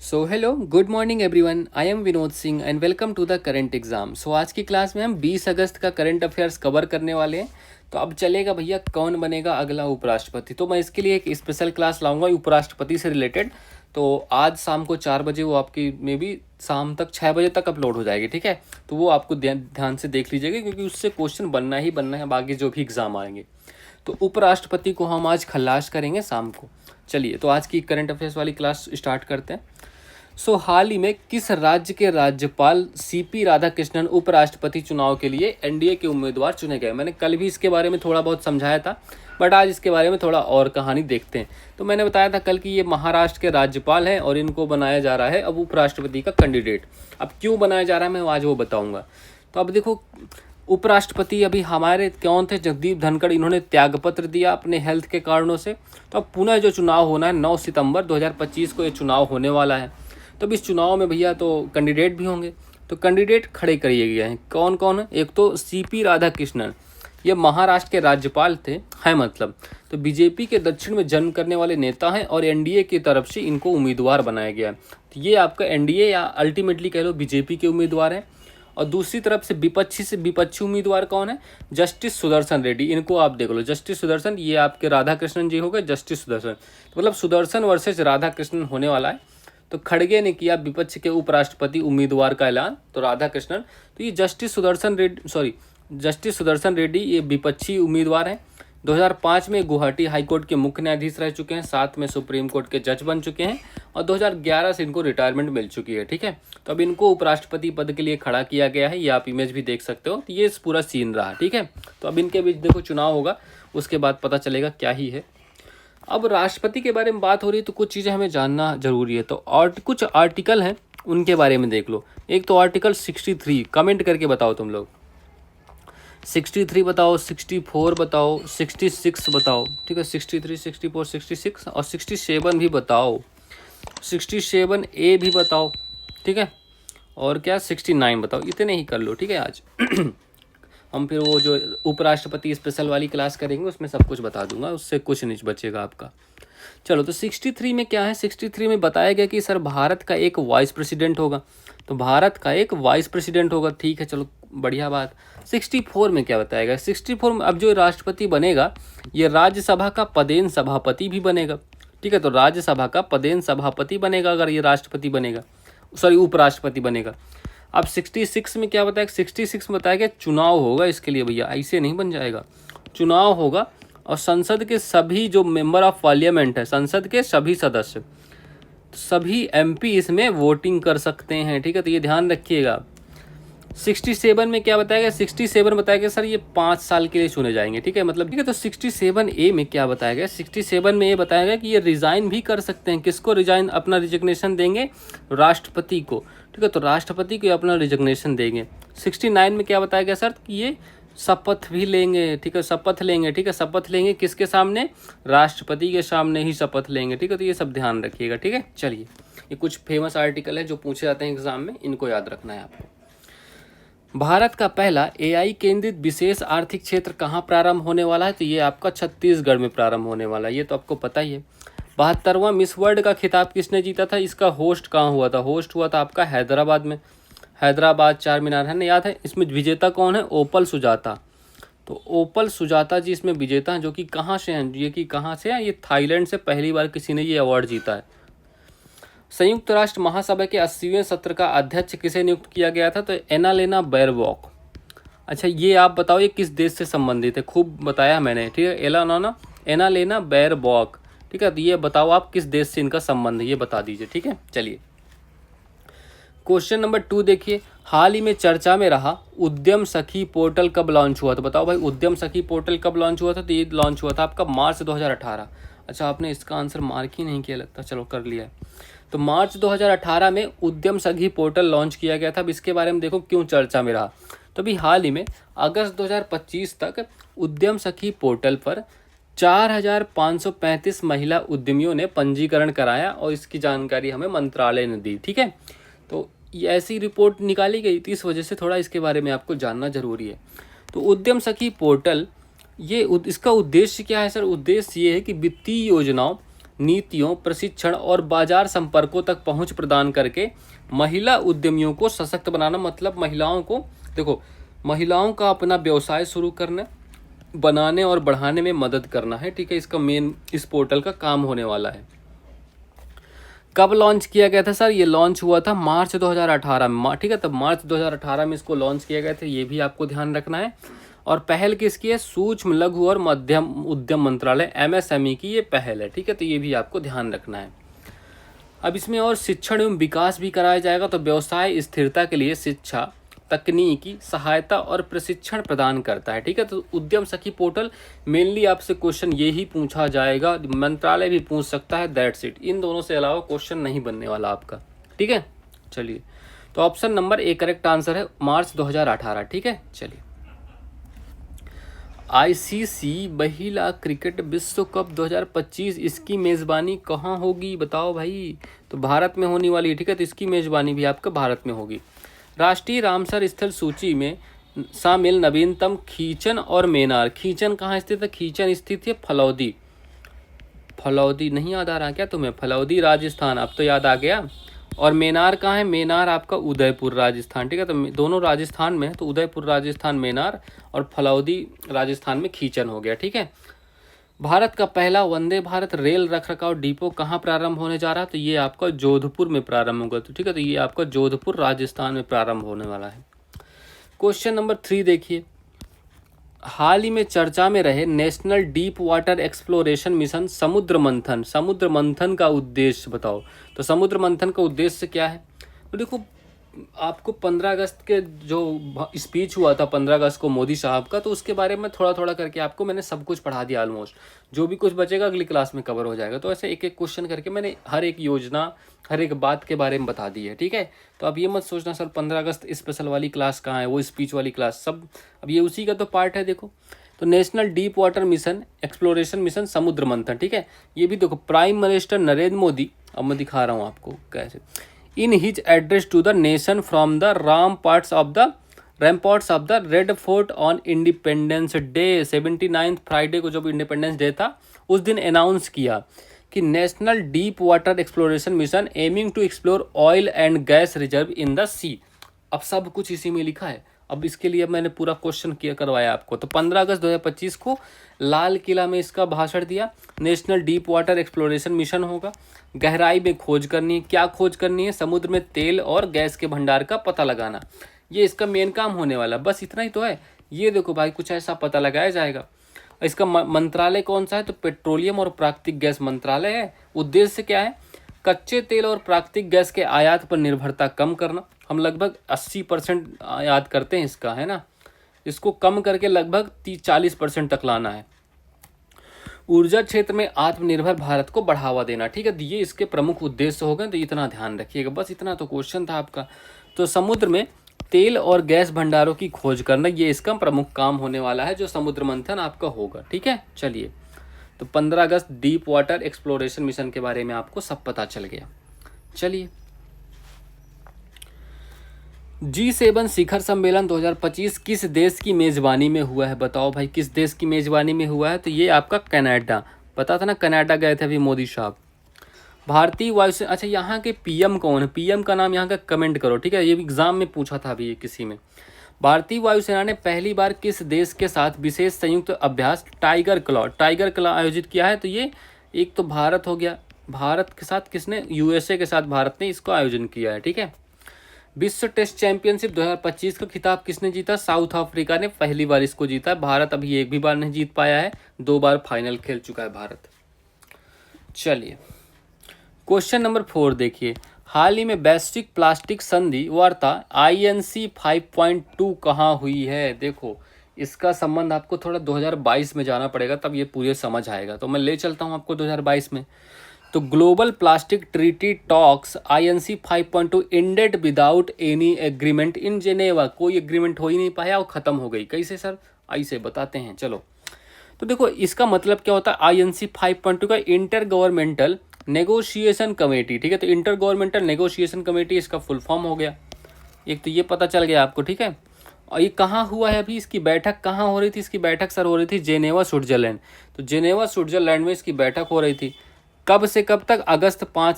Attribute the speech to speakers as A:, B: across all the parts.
A: So hello good morning everyone, I am Vinod Singh and welcome to the current exam. So आज की class में हम 20 अगस्त का करंट अफेयर्स कवर करने वाले हैं। तो अब चलेगा भैया कौन बनेगा अगला उपराष्ट्रपति। तो मैं इसके लिए एक स्पेशल क्लास लाऊंगा उपराष्ट्रपति से रिलेटेड। तो आज शाम को 4 बजे वो आपकी मे बी शाम तक 6 बजे तक अपलोड हो जाएगी, ठीक है। तो वो आपको ध्यान से देख लीजिएगा क्योंकि उससे क्वेश्चन बनना ही बनना है बाकी जो भी एग्जाम आएंगे। तो उपराष्ट्रपति को हम आज खल्लास करेंगे शाम को। चलिए तो आज की करंट अफेयर्स वाली क्लास स्टार्ट करते हैं। हाल ही में किस राज्य के राज्यपाल सीपी राधाकृष्णन उपराष्ट्रपति चुनाव के लिए एनडीए के उम्मीदवार चुने गए। मैंने कल भी इसके बारे में थोड़ा बहुत समझाया था, बट आज इसके बारे में थोड़ा और कहानी देखते हैं। तो मैंने बताया था कल कि ये महाराष्ट्र के राज्यपाल हैं और इनको बनाया जा रहा है अब उपराष्ट्रपति का कैंडिडेट। अब क्यों बनाया जा रहा है मैं आज वो बताऊंगा। तो अब देखो, उपराष्ट्रपति अभी हमारे कौन थे, जगदीप धनखड़। इन्होंने त्यागपत्र दिया अपने हेल्थ के कारणों से। तो अब पुनः जो चुनाव होना है 9 सितंबर 2025 को ये चुनाव होने वाला है। तब इस चुनाव में भैया तो कैंडिडेट भी होंगे। तो कैंडिडेट खड़े करिए गए हैं कौन कौन है। एक तो सीपी राधाकृष्णन, ये महाराष्ट्र के राज्यपाल थे हैं मतलब। तो बीजेपी के दक्षिण में जन्म करने वाले नेता हैं और एनडीए की तरफ से इनको उम्मीदवार बनाया गया है। तो ये आपका एनडीए या अल्टीमेटली कह लो बीजेपी के उम्मीदवार हैं। और दूसरी तरफ से विपक्षी उम्मीदवार कौन है, जस्टिस सुदर्शन रेड्डी। इनको आप देख लो, जस्टिस सुदर्शन, ये आपके राधाकृष्णन जी हो गए जस्टिस सुदर्शन। तो मतलब सुदर्शन वर्सेस राधाकृष्णन होने वाला है। तो खड़गे ने किया विपक्ष के उपराष्ट्रपति उम्मीदवार का ऐलान, तो राधाकृष्णन। तो ये जस्टिस सुदर्शन रेड्डी ये विपक्षी उम्मीदवार हैं। 2005 में गुवाहाटी हाईकोर्ट के मुख्य न्यायाधीश रह चुके हैं, साथ में सुप्रीम कोर्ट के जज बन चुके हैं और 2011 से इनको रिटायरमेंट मिल चुकी है, ठीक है। तो अब इनको उपराष्ट्रपति पद के लिए खड़ा किया गया है, ये आप इमेज भी देख सकते हो। तो ये पूरा सीन रहा, ठीक है। तो अब इनके बीच देखो चुनाव होगा, उसके बाद पता चलेगा क्या ही है। अब राष्ट्रपति के बारे में बात हो रही है तो कुछ चीज़ें हमें जानना जरूरी है। तो कुछ आर्टिकल हैं उनके बारे में देख लो। एक तो आर्टिकल 63, कमेंट करके बताओ तुम लोग। 63 बताओ, 64 बताओ, 66 बताओ, ठीक है। 63, 64, 66 और 67 भी बताओ। 67 ए भी बताओ, ठीक है। और क्या 69 बताओ। इतने ही कर लो, ठीक है। आज हम फिर वो जो उपराष्ट्रपति स्पेशल वाली क्लास करेंगे उसमें सब कुछ बता दूंगा, उससे कुछ नहीं बचेगा आपका। चलो तो 63 में क्या है, 63 में बताया गया कि सर भारत का एक वाइस प्रेसिडेंट होगा। तो भारत का एक वाइस प्रेसिडेंट होगा, ठीक है, चलो बढ़िया बात। 64 में क्या बताया गया, 64 में अब जो राष्ट्रपति बनेगा ये राज्यसभा का पदेन सभापति भी बनेगा, ठीक है। तो राज्यसभा का पदेन सभापति बनेगा अगर ये राष्ट्रपति बनेगा, सॉरी उपराष्ट्रपति बनेगा। अब 66 में क्या बताया, 66 में बताया गया चुनाव होगा इसके लिए भैया, ऐसे नहीं बन जाएगा। चुनाव होगा और संसद के सभी जो मेंबर ऑफ पार्लियामेंट है, संसद के सभी सदस्य, सभी एमपी इसमें वोटिंग कर सकते हैं, ठीक है। तो ये ध्यान रखिएगा। 67 में क्या बताया गया, 67 बताया गया सर ये 5 साल के लिए चुने जाएंगे, ठीक है, मतलब ठीक है। तो 67 ए में क्या बताया गया, 67 में ये बताया गया कि ये रिजाइन भी कर सकते हैं। किसको रिजाइन, अपना रिजिग्नेशन देंगे, राष्ट्रपति को, ठीक है। तो राष्ट्रपति को अपना रिजिग्नेशन देंगे। 69 में क्या बताया गया सर कि ये शपथ भी लेंगे, ठीक है, शपथ लेंगे, ठीक है। शपथ लेंगे किसके सामने, राष्ट्रपति के सामने ही शपथ लेंगे, ठीक है। तो ये सब ध्यान रखिएगा, ठीक है। चलिए, ये कुछ फेमस आर्टिकल है जो पूछे जाते हैं एग्जाम में, इनको याद रखना है आपको। भारत का पहला एआई केंद्रित विशेष आर्थिक क्षेत्र कहाँ प्रारंभ होने वाला है, तो ये आपका छत्तीसगढ़ में प्रारंभ होने वाला है, ये तो आपको पता ही है। 72वां मिस वर्ल्ड का खिताब किसने जीता था, इसका होस्ट कहाँ हुआ था, होस्ट हुआ था आपका हैदराबाद में। हैदराबाद चार मीनार है ना, याद है। इसमें विजेता कौन है, ओपल सुजाता। तो ओपल सुजाता जी इसमें विजेता हैं, जो कि कहाँ से हैं, ये कि कहाँ से हैं, ये थाईलैंड से पहली बार किसी ने ये अवार्ड जीता है। संयुक्त राष्ट्र महासभा के 80वें सत्र का अध्यक्ष किसे नियुक्त किया गया था, तो एनालेना बैरबॉक। अच्छा ये आप बताओ ये किस देश से संबंधित है, खूब बताया मैंने, ठीक है। एनालेना बैरबॉक, ठीक है। तो ये बताओ आप किस देश से इनका संबंध है, ये बता दीजिए, ठीक है। चलिए क्वेश्चन नंबर 2 देखिए। हाल ही में चर्चा में रहा उद्यम सखी पोर्टल कब लॉन्च हुआ, तो बताओ भाई उद्यम सखी पोर्टल कब लॉन्च हुआ था, तो ये लॉन्च हुआ था आपका मार्च 2018। अच्छा आपने इसका आंसर मार्क ही नहीं किया लगता, चलो कर लिया है। तो मार्च 2018 में उद्यम सखी पोर्टल लॉन्च किया गया था। अब इसके बारे में देखो क्यों चर्चा में रहा, तो अभी हाल ही में अगस्त 2025 तक उद्यम सखी पोर्टल पर 4535 महिला उद्यमियों ने पंजीकरण कराया और इसकी जानकारी हमें मंत्रालय ने दी, ठीक है। तो ये ऐसी रिपोर्ट निकाली गई थी, इस वजह से थोड़ा इसके बारे में आपको जानना जरूरी है। तो उद्यम सखी पोर्टल, ये इसका उद्देश्य क्या है सर, उद्देश्य ये है कि वित्तीय योजनाओं, नीतियों, प्रशिक्षण और बाजार संपर्कों तक पहुंच प्रदान करके महिला उद्यमियों को सशक्त बनाना। मतलब महिलाओं को, देखो, महिलाओं का अपना व्यवसाय शुरू करने, बनाने और बढ़ाने में मदद करना है, ठीक है। इसका मेन इस पोर्टल का काम होने वाला है। कब लॉन्च किया गया था सर? ये लॉन्च हुआ था मार्च 2018 में, ठीक है। तब मार्च 2018 में इसको लॉन्च किया गया था, ये भी आपको ध्यान रखना है। और पहल किसकी है? सूक्ष्म, लघु और मध्यम उद्यम मंत्रालय MSME की ये पहल है, ठीक है। तो ये भी आपको ध्यान रखना है। अब इसमें और शिक्षण एवं विकास भी कराया जाएगा। तो व्यवसाय स्थिरता के लिए शिक्षा, तकनीकी सहायता और प्रशिक्षण प्रदान करता है, ठीक है। तो उद्यम सखी पोर्टल मेनली आपसे क्वेश्चन ये ही पूछा जाएगा, मंत्रालय भी पूछ सकता है, दैट्स इट। इन दोनों से अलावा क्वेश्चन नहीं बनने वाला आपका, ठीक है। चलिए, तो option number A correct answer है, मार्च 2018, ठीक है। चलिए, ICC महिला क्रिकेट विश्व कप 2025 इसकी मेज़बानी कहाँ होगी बताओ भाई? तो भारत में होने वाली है, ठीक है। तो इसकी मेज़बानी भी आपका भारत में होगी। राष्ट्रीय रामसर स्थल सूची में शामिल नवीनतम खींचन और मेनार। खींचन कहाँ स्थित है? खींचन स्थित है फलौदी। फलौदी नहीं याद आ रहा क्या तुम्हें? फलौदी राजस्थान, अब तो याद आ गया। और मेनार कहाँ है? मेनार आपका उदयपुर राजस्थान, ठीक है। तो दोनों राजस्थान में है, तो उदयपुर राजस्थान मेनार और फलौदी राजस्थान में खींचन हो गया, ठीक है। भारत का पहला वंदे भारत रेल रखरखाव डिपो कहाँ प्रारंभ होने जा रहा है? तो ये आपका जोधपुर में प्रारंभ होगा, तो ठीक है। तो ये आपका जोधपुर राजस्थान में प्रारंभ होने वाला है। क्वेश्चन नंबर 3 देखिए, हाल ही में चर्चा में रहे national deep water exploration mission समुद्र मंथन, समुद्र मंथन का उद्देश्य बताओ। तो समुद्र मंथन का उद्देश्य क्या है? तो देखो, आपको 15 अगस्त के जो स्पीच हुआ था 15 अगस्त को मोदी साहब का, तो उसके बारे में थोड़ा थोड़ा करके आपको मैंने सब कुछ पढ़ा दिया ऑलमोस्ट। जो भी कुछ बचेगा अगली क्लास में कवर हो जाएगा। तो ऐसे एक एक क्वेश्चन करके मैंने हर एक योजना, हर एक बात के बारे में बता दी है, ठीक है। तो अब ये मत सोचना सर 15 अगस्त स्पेशल वाली क्लास कहाँ है, वो स्पीच वाली क्लास, सब अब ये उसी का तो पार्ट है। देखो, तो national deep water mission exploration mission समुद्र मंथन, ठीक है। ये भी देखो, प्राइम मिनिस्टर नरेंद्र मोदी, अब मैं दिखा रहा हूँ आपको कैसे, in his address to the nation from the ramparts of the Red Fort on Independence Day 79 Friday को जब इंडिपेंडेंस डे था उस दिन अनाउंस किया कि national deep water exploration mission aiming to explore oil and gas reserve in the sea. अब सब कुछ इसी में लिखा है। अब इसके लिए मैंने पूरा क्वेश्चन किया करवाया आपको। तो 15 अगस्त 2025 को लाल किला में इसका भाषण दिया। National deep water exploration mission होगा, गहराई में खोज करनी है। क्या खोज करनी है? समुद्र में तेल और गैस के भंडार का पता लगाना, ये इसका मेन काम होने वाला। बस इतना ही तो है। ये देखो भाई, कुछ ऐसा पता लगाया जाएगा। इसका मंत्रालय कौन सा है? तो पेट्रोलियम और प्राकृतिक गैस मंत्रालय है। उद्देश्य क्या है? कच्चे तेल और प्राकृतिक गैस के आयात पर निर्भरता कम करना। हम लगभग 80% आयात करते हैं इसका, है ना। इसको कम करके लगभग 40% तक लाना है। ऊर्जा क्षेत्र में आत्मनिर्भर भारत को बढ़ावा देना, ठीक है। ये इसके प्रमुख उद्देश्य हो गए, तो इतना ध्यान रखिएगा। बस इतना तो क्वेश्चन था आपका। तो समुद्र में तेल और गैस भंडारों की खोज करना, ये इसका प्रमुख काम होने वाला है जो समुद्र मंथन आपका होगा, ठीक है। चलिए, तो 15 अगस्त डीप वाटर एक्सप्लोरेशन मिशन के बारे में आपको सब पता चल गया। चलिए, G7 शिखर सम्मेलन 2025 किस देश की मेजबानी में हुआ है? बताओ भाई, किस देश की मेजबानी में हुआ है? तो ये आपका कनाडा। पता था ना, कनाडा गए थे अभी मोदी साहब। भारतीय वायुसेना, अच्छा यहाँ के PM कौन है? PM का नाम यहाँ का कमेंट करो, ठीक है। ये एग्जाम में पूछा था अभी किसी में। भारतीय वायुसेना ने पहली बार किस देश के साथ विशेष संयुक्त अभ्यास टाइगर क्लॉ आयोजित किया है? तो ये एक तो भारत हो गया। भारत के साथ किसने? USA के साथ भारत ने इसको आयोजन किया है, ठीक है। विश्व टेस्ट चैंपियनशिप 2025 का खिताब किसने जीता? साउथ अफ्रीका ने पहली बार इसको जीता। भारत अभी एक भी बार नहीं जीत पाया है, 2 बार फाइनल खेल चुका है भारत। चलिए, क्वेश्चन नंबर 4 देखिए, हाल ही में वैश्विक प्लास्टिक संधि वार्ता INC 5.2 कहाँ हुई है? देखो, इसका संबंध आपको थोड़ा 2022 में जाना पड़ेगा, तब ये पूरे समझ आएगा। तो मैं ले चलता हूँ आपको 2022 में। तो global plastic treaty talks INC 5.2 ended without any agreement in Geneva. कोई एग्रीमेंट हो ही नहीं पाया और ख़त्म हो गई। कैसे सर? ऐसे बताते हैं, चलो। तो देखो, इसका मतलब क्या होता है? INC 5.2 का इंटर गवर्नमेंटल नेगोशिएशन कमेटी, ठीक है। तो इंटर गवर्नमेंटल नेगोशिएशन कमेटी इसका फुल फॉर्म हो गया। एक तो ये पता चल गया आपको, ठीक है। और ये कहाँ हुआ है अभी? इसकी बैठक कहाँ हो रही थी? इसकी बैठक सर हो रही थी जेनेवा स्विट्जरलैंड। तो जेनेवा स्विट्जरलैंड में इसकी बैठक हो रही थी। कब से कब तक? अगस्त 5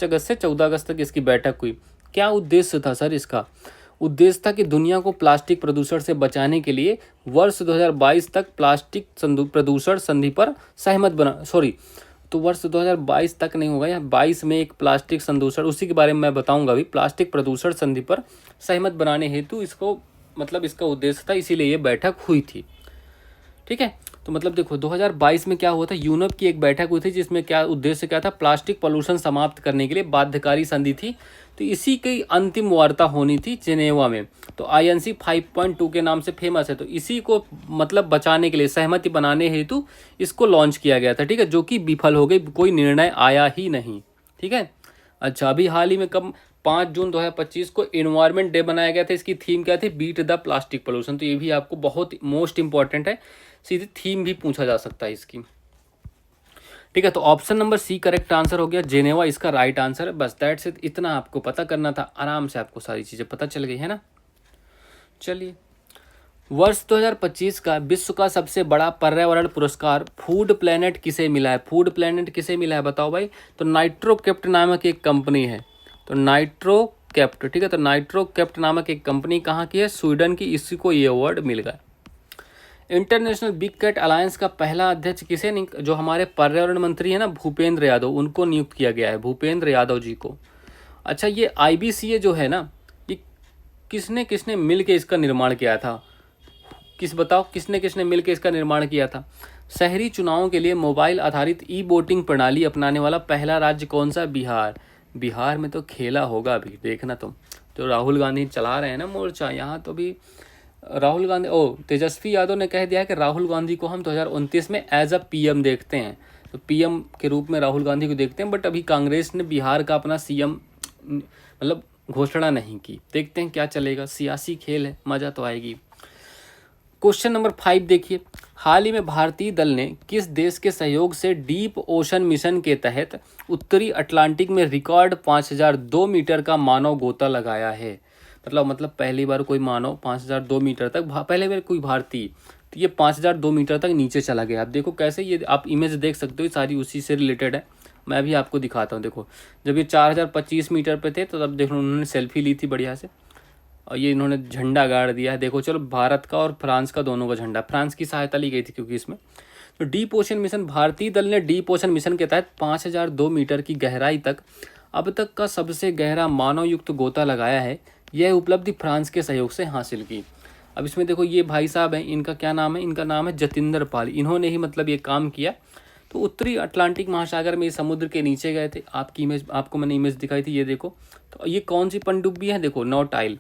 A: अगस्त से 14 अगस्त तक इसकी बैठक हुई। क्या उद्देश्य था सर इसका? उद्देश्य था कि दुनिया को प्लास्टिक प्रदूषण से बचाने के लिए वर्ष 2022 तक प्लास्टिक प्रदूषण संधि पर सहमत बना, सॉरी, तो वर्ष 2022 तक नहीं होगा, यहाँ 22 में एक प्लास्टिक संदूषण, उसी के बारे में मैं बताऊंगा अभी, प्लास्टिक प्रदूषण संधि पर सहमत बनाने हेतु इसको, मतलब इसका उद्देश्य था, इसीलिए ये बैठक हुई थी। ठीक है, तो मतलब देखो 2022 में क्या हुआ था, यूनप की एक बैठक हुई थी जिसमें क्या उद्देश्य क्या था, प्लास्टिक पॉल्यूशन समाप्त करने के लिए बाध्यकारी संधि थी। तो इसी की अंतिम वार्ता होनी थी जेनेवा में। तो आईएनसी 5.2 के नाम से फेमस है। तो इसी को मतलब बचाने के लिए, सहमति बनाने हेतु इसको लॉन्च किया गया था। ठीक है, जो कि विफल हो गई, कोई निर्णय आया ही नहीं। ठीक है, अच्छा, अभी हाल ही में कब, 5 जून 2025 को एनवायरनमेंट डे बनाया गया था। इसकी थीम क्या थी, बीट द प्लास्टिक पोल्यूशन। तो ये भी आपको बहुत मोस्ट इंपॉर्टेंट है, सीधी थीम भी पूछा जा सकता है इसकी। ठीक है, तो option number C correct answer हो गया, जेनेवा इसका राइट आंसर है। बस दैट्स इट, इतना आपको पता करना था, आराम से आपको सारी चीज़ें पता चल गई है ना। चलिए, वर्ष 2025 का विश्व का सबसे बड़ा पर्यावरण पुरस्कार फूड प्लेनेट किसे मिला है? फूड प्लेनेट किसे मिला है बताओ भाई? तो नाइट्रोकेप्ट नामक एक कंपनी है। तो नाइट्रोकेप्ट, ठीक है, तो नाइट्रोकेप्ट नामक एक कंपनी कहाँ की है? स्वीडन की। इसी को ये अवार्ड मिल गया। इंटरनेशनल बिग कैट अलायंस का पहला अध्यक्ष किसे जो हमारे पर्यावरण मंत्री है ना, भूपेंद्र यादव, उनको नियुक्त किया गया है, भूपेंद्र यादव जी को। अच्छा, ये IBCA जो है ना, ये किसने किसने मिल के इसका निर्माण किया था? बताओ, किसने किसने मिल के इसका निर्माण किया था? शहरी चुनावों के लिए मोबाइल आधारित वोटिंग प्रणाली अपनाने वाला पहला राज्य कौन सा? बिहार। बिहार में तो खेला होगा अभी, देखना तुम, तो राहुल गांधी चला रहे हैं ना मोर्चा यहाँ, तो भी राहुल गांधी, तेजस्वी यादव ने कह दिया है कि राहुल गांधी को हम 2029 में एज अ PM देखते हैं। तो PM के रूप में राहुल गांधी को देखते हैं, बट अभी कांग्रेस ने बिहार का अपना CM मतलब घोषणा नहीं की। देखते हैं क्या चलेगा, सियासी खेल है, मज़ा तो आएगी। क्वेश्चन नंबर 5 देखिए, हाल ही में भारतीय दल ने किस देश के सहयोग से डीप ओशन मिशन के तहत उत्तरी अटलांटिक में रिकॉर्ड 5002 मीटर का मानव गोता लगाया है? मतलब पहली बार कोई मानव 5002 मीटर तक, पहले बार कोई भारतीय, तो ये 5002 मीटर तक नीचे चला गया। आप देखो कैसे, ये आप इमेज देख सकते हो, सारी उसी से रिलेटेड है। मैं भी आपको दिखाता हूँ। देखो, जब ये 4025 मीटर पे थे, तो तब देखो उन्होंने सेल्फी ली थी बढ़िया से, और ये इन्होंने झंडा गाड़ दिया है। देखो, चलो भारत का और फ्रांस का, दोनों का झंडा, फ्रांस की सहायता ली गई थी क्योंकि इसमें। तो डीप ओशन मिशन, भारतीय दल ने डीप ओशन मिशन के तहत 5002 मीटर की गहराई तक अब तक का सबसे गहरा मानव युक्त गोता लगाया है। यह उपलब्धि फ्रांस के सहयोग से हासिल की। अब इसमें देखो, ये भाई साहब हैं, इनका क्या नाम है? इनका नाम है जतिंदर पाल। इन्होंने ही मतलब ये काम किया। तो उत्तरी अटलांटिक महासागर में, समुद्र के नीचे गए थे। आपकी इमेज, आपको मैंने इमेज दिखाई थी, ये देखो। तो ये कौन सी पनडुब्बी है? देखो, नौटाइल।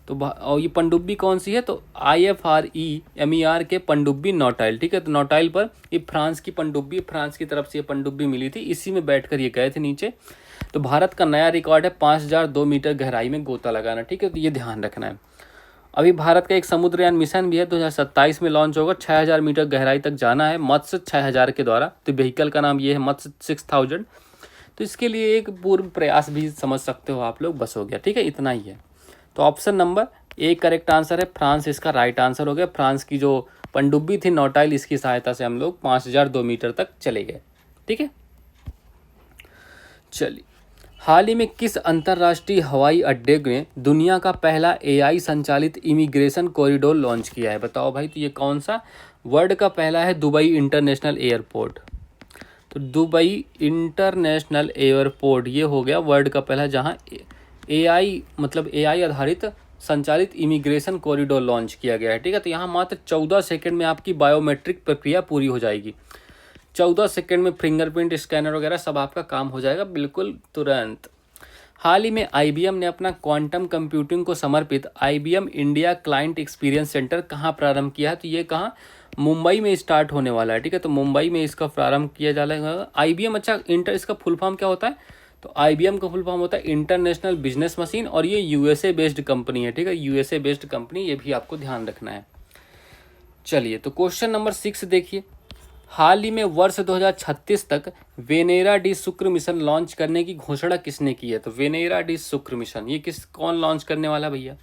A: तो और ये पनडुब्बी कौन सी है? तो IFREMER के पनडुब्बी नौटाइल। ठीक है, तो नौटाइल पर ये फ्रांस की पनडुब्बी, फ्रांस की तरफ से ये पनडुब्बी मिली थी, इसी में बैठकर ये गए थे नीचे। तो भारत का नया रिकॉर्ड है 5002 मीटर गहराई में गोता लगाना। ठीक है, तो ये ध्यान रखना है। अभी भारत का एक समुद्रयान मिशन भी है, 2027 में लॉन्च होगा। 6000 मीटर गहराई तक जाना है मत्स्य 6000 के द्वारा। तो व्हीकल का नाम ये है मत्स्य 6000। तो इसके लिए एक पूर्व प्रयास भी समझ सकते हो आप लोग, बस हो गया। ठीक है, इतना ही है। तो option number A correct answer है, फ्रांस इसका राइट आंसर हो गया। फ्रांस की जो पनडुब्बी थी नौटाइल, इसकी सहायता से हम लोग 5002 मीटर तक चले गए। ठीक है, चलिए, हाल ही में किस अंतर्राष्ट्रीय हवाई अड्डे ने दुनिया का पहला AI संचालित इमिग्रेशन कॉरिडोर लॉन्च किया है? बताओ भाई, तो ये कौन सा? वर्ल्ड का पहला है दुबई इंटरनेशनल एयरपोर्ट। तो दुबई इंटरनेशनल एयरपोर्ट ये हो गया वर्ल्ड का पहला, जहां AI आधारित संचालित इमिग्रेशन कॉरिडोर लॉन्च किया गया है। ठीक है, तो यहाँ मात्र 14 सेकंड में आपकी बायोमेट्रिक प्रक्रिया पूरी हो जाएगी। 14 सेकंड में फिंगरप्रिंट स्कैनर वगैरह सब आपका काम हो जाएगा बिल्कुल तुरंत। हाल ही में IBM ने अपना क्वांटम कंप्यूटिंग को समर्पित IBM India client experience centre कहाँ प्रारंभ किया है? तो ये कहाँ? मुंबई में स्टार्ट होने वाला है। ठीक है, तो मुंबई में इसका प्रारंभ किया जाएगा। IBM, अच्छा, इसका फुल फॉर्म क्या होता है? तो IBM का फुल फॉर्म होता है इंटरनेशनल बिजनेस मशीन, और ये USA बेस्ड कंपनी है। ठीक है, USA बेस्ड कंपनी, ये भी आपको ध्यान रखना है। चलिए, तो क्वेश्चन नंबर 6 देखिए, हाल ही में वर्ष 2036 तक वेनेरा डी शुक्र मिशन लॉन्च करने की घोषणा किसने की है? तो वेनेरा डी शुक्र मिशन ये कौन लॉन्च करने वाला भैया?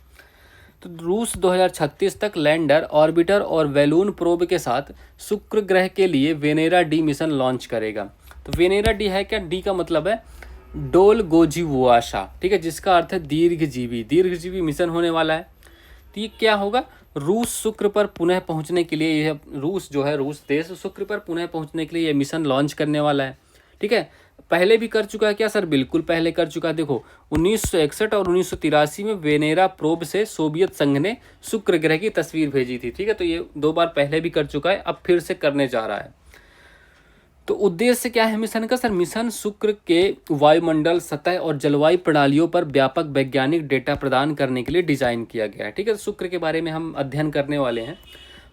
A: तो रूस 2036 तक लैंडर, ऑर्बिटर और बैलून प्रोब के साथ शुक्र ग्रह के लिए वेनेरा डी मिशन लॉन्च करेगा। तो वेनेरा डी है क्या? डी का मतलब है डोलगोजिवोआशा, ठीक है, जिसका अर्थ है दीर्घजीवी मिशन होने वाला है। तो ये क्या होगा? रूस शुक्र पर पुनः पहुंचने के लिए, यह रूस जो है, रूस देश शुक्र पर पुनः पहुंचने के लिए यह मिशन लॉन्च करने वाला है। ठीक है, पहले भी कर चुका है क्या सर? बिल्कुल पहले कर चुका है। देखो 1961 और 1983 में वेनेरा प्रोब से सोवियत संघ ने शुक्र ग्रह की तस्वीर भेजी थी। ठीक है, तो ये 2 बार पहले भी कर चुका है, अब फिर से करने जा रहा है। तो उद्देश्य क्या है मिशन का सर? मिशन शुक्र के वायुमंडल, सतह और जलवायु प्रणालियों पर व्यापक वैज्ञानिक डेटा प्रदान करने के लिए डिजाइन किया गया है। ठीक है, तो शुक्र के बारे में हम अध्ययन करने वाले हैं।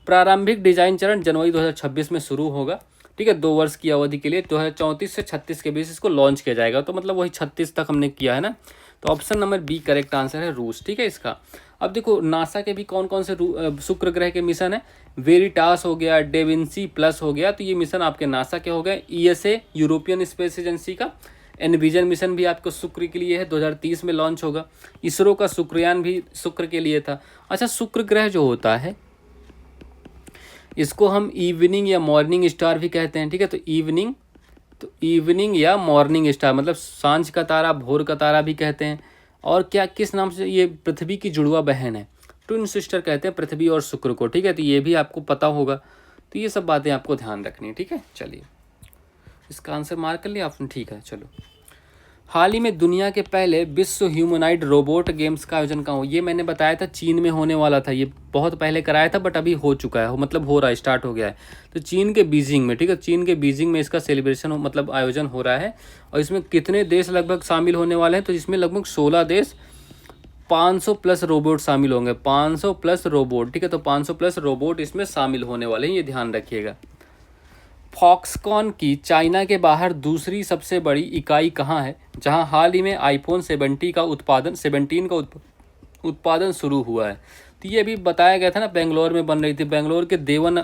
A: प्रारंभिक डिजाइन चरण जनवरी 2026 में शुरू होगा। ठीक है, 2 वर्ष की अवधि के लिए 2034 से 36 के बीच इसको लॉन्च किया जाएगा। तो मतलब वही 36 तक हमने किया है ना। तो option number B correct answer है, रूस। ठीक है इसका। अब देखो नासा के भी कौन कौन से शुक्र ग्रह के मिशन है। वेरिटास हो गया, डेविंसी प्लस हो गया, तो ये मिशन आपके नासा के हो गए। ईएसए यूरोपियन स्पेस एजेंसी का एनविजन मिशन भी आपको शुक्र के लिए है, 2030 में लॉन्च होगा। इसरो का शुक्रयान भी शुक्र के लिए था। अच्छा, शुक्र ग्रह जो होता है इसको हम इवनिंग या मॉर्निंग स्टार भी कहते हैं। ठीक है, तो इवनिंग या मॉर्निंग स्टार मतलब सांझ का तारा, भोर का तारा भी कहते हैं। और क्या किस नाम से? ये पृथ्वी की जुड़वा बहन है, ट्विन सिस्टर कहते हैं पृथ्वी और शुक्र को। ठीक है, तो ये भी आपको पता होगा। तो ये सब बातें आपको ध्यान रखनी है। ठीक है, चलिए इसका आंसर मार्क कर लिया आपने। ठीक है, चलो। हाल ही में दुनिया के पहले विश्व ह्यूमनॉइड रोबोट गेम्स का आयोजन कहाँ हो? ये मैंने बताया था चीन में होने वाला था। ये बहुत पहले कराया था बट अभी हो चुका है, मतलब हो रहा है, स्टार्ट हो गया है। तो चीन के बीजिंग में, ठीक है, चीन के बीजिंग में इसका सेलिब्रेशन मतलब आयोजन हो रहा है। और इसमें कितने देश लगभग शामिल होने वाले हैं? तो इसमें लगभग 16 देश, 500 प्लस रोबोट शामिल होंगे। 500 प्लस रोबोट। ठीक है, तो 500 प्लस रोबोट इसमें शामिल होने वाले हैं, ये ध्यान रखिएगा। फॉक्सकॉन की चाइना के बाहर दूसरी सबसे बड़ी इकाई कहाँ है, जहां हाल ही में आईफोन 17 का उत्पादन शुरू हुआ है? तो ये भी बताया गया था ना, बेंगलोर में बन रही थी, बेंगलोर के देवन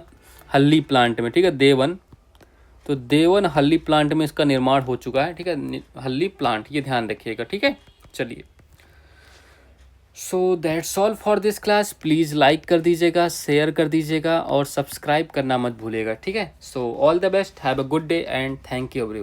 A: हल्ली प्लांट में। ठीक है, देवन हल्ली प्लांट में इसका निर्माण हो चुका है। ठीक है, हल्ली प्लांट, ये ध्यान रखिएगा। ठीक है, चलिए। So that's all for this class. Please like कर दीजिएगा, शेयर कर दीजिएगा और सब्सक्राइब करना मत भूलिएगा। ठीक है, so all the best, have a good day and thank you everyone.